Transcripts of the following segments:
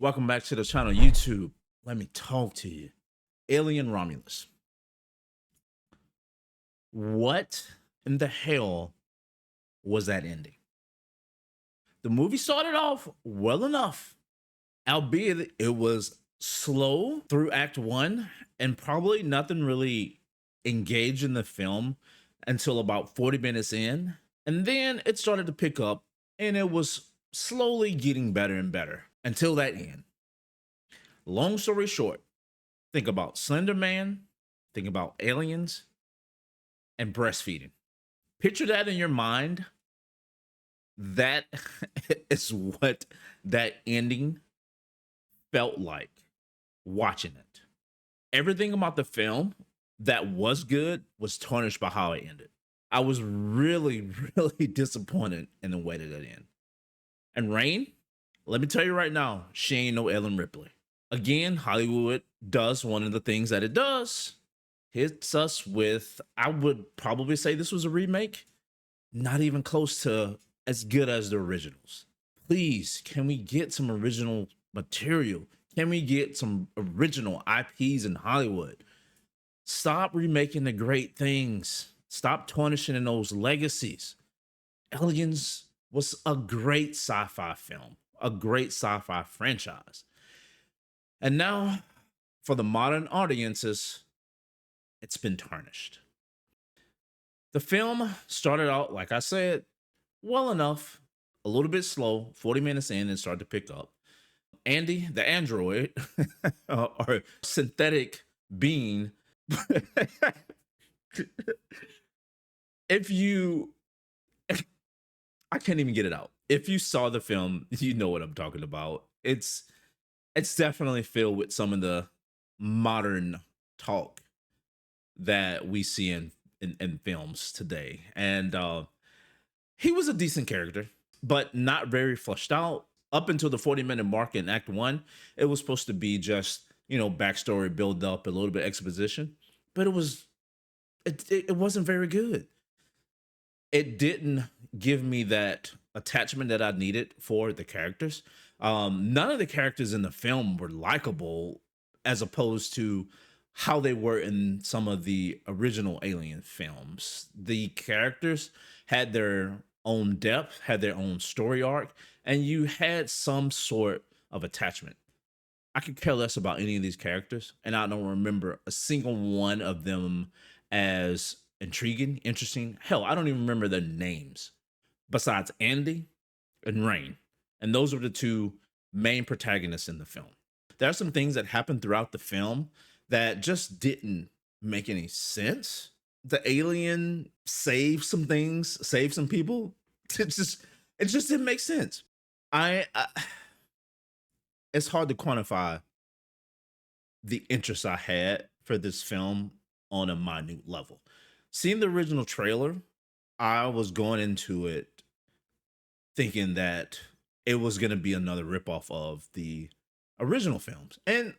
Welcome back to the channel, YouTube. Let me talk to you. Alien Romulus. What in the hell was that ending? The movie started off well enough, albeit it was slow through Act 1 and probably nothing really engaged in the film until about 40 minutes in. And then it started to pick up and it was slowly getting better and better until that end. Long story short, think about Slender Man, think about aliens, and breastfeeding. Picture that in your mind. That is what that ending felt like watching it. Everything about the film that was good was tarnished by how it ended. I was really, really disappointed in the way that it ended. And Rain, let me tell you right now, she ain't no Ellen Ripley. Again, Hollywood does one of the things that it does. Hits us with, I would probably say this was a remake, not even close to as good as the originals. Please, can we get some original material? Can we get some original IPs in Hollywood? Stop remaking the great things. Stop tarnishing in those legacies. Aliens was a great sci-fi film, a great sci-fi franchise. And now, for the modern audiences, it's been tarnished. The film started out, like I said, well enough, a little bit slow, 40 minutes in, and started to pick up. Andy, the android, or synthetic being, if you, I can't even get it out. If you saw the film, you know what I'm talking about. It's definitely filled with some of the modern talk that we see in films today. And he was a decent character, but not very fleshed out. Up until the 40-minute mark in Act 1, it was supposed to be just, backstory, build up, a little bit exposition, but it wasn't very good. It didn't give me that attachment that I needed for the characters. None of the characters in the film were likable as opposed to how they were in some of the original Alien films. The characters had their own depth, had their own story arc, and you had some sort of attachment. I could care less about any of these characters, and I don't remember a single one of them as intriguing, interesting. Hell, I don't even remember their names besides Andy and Rain. And those were the two main protagonists in the film. There are some things that happened throughout the film that just didn't make any sense. The alien saved some things, saved some people. It just didn't make sense. I it's hard to quantify the interest I had for this film on a minute level. Seeing the original trailer, I was going into it thinking that it was going to be another ripoff of the original films. And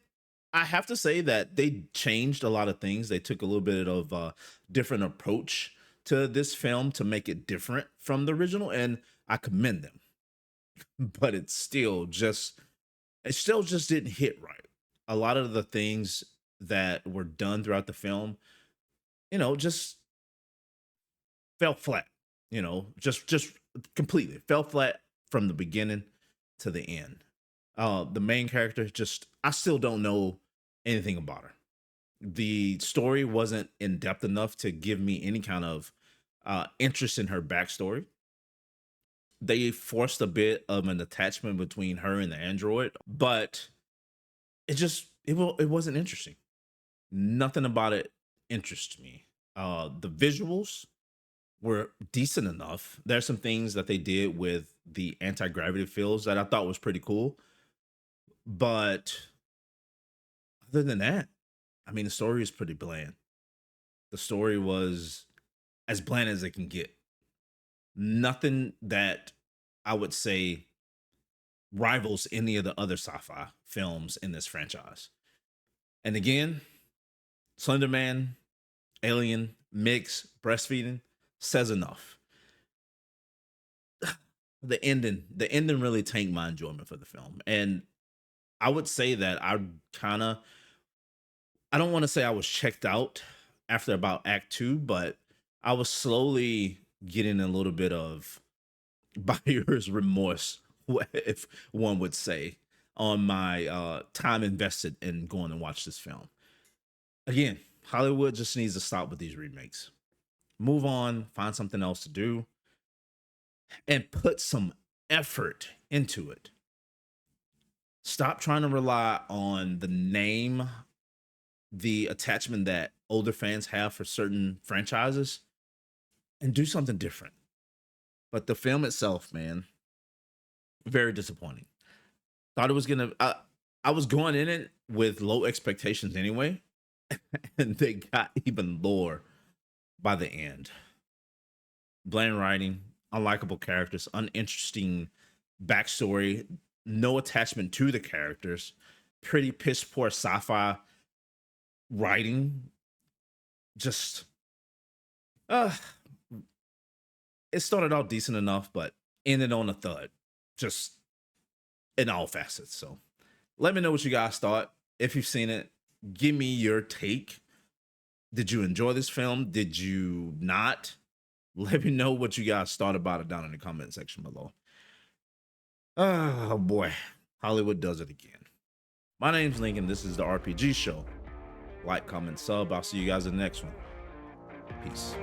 I have to say that they changed a lot of things. They took a little bit of a different approach to this film to make it different from the original, and I commend them. But it still just didn't hit right. A lot of the things that were done throughout the film, just fell flat. Just completely fell flat from the beginning to the end. The main character, just I still don't know anything about her. The story wasn't in depth enough to give me any kind of interest in her backstory. They forced a bit of an attachment between her and the android, but it wasn't interesting. Nothing about it interests me. The visuals were decent enough. There's some things that they did with the anti-gravity fields that I thought was pretty cool. But other than that, I mean, the story is pretty bland. The story was as bland as it can get. Nothing that I would say rivals any of the other sci-fi films in this franchise. And again, Slender Man, Alien, mix, breastfeeding says enough. The ending really tanked my enjoyment for the film. And I would say that I don't want to say I was checked out after about Act Two, but I was slowly getting a little bit of buyer's remorse, if one would say, on my time invested in going and watch this film. Again, Hollywood just needs to stop with these remakes. Move on, find something else to do, and put some effort into it. Stop trying to rely on the name, the attachment that older fans have for certain franchises, and do something different. But the film itself, man, very disappointing. Thought it was gonna. I was going in it with low expectations anyway, and they got even lower by the end. Bland writing, unlikable characters, uninteresting backstory, no attachment to the characters, pretty piss poor sci-fi writing. Just uh it started out decent enough, but ended on a thud. Just in all facets. So let me know what you guys thought. If you've seen it, give me your take. Did you enjoy this film? Did you not? Let me know what you guys thought about it down in the comment section below. Oh boy, Hollywood does it again. My name's Lincoln. This is the RPG Show. Like, comment, sub. I'll see you guys in the next one. Peace.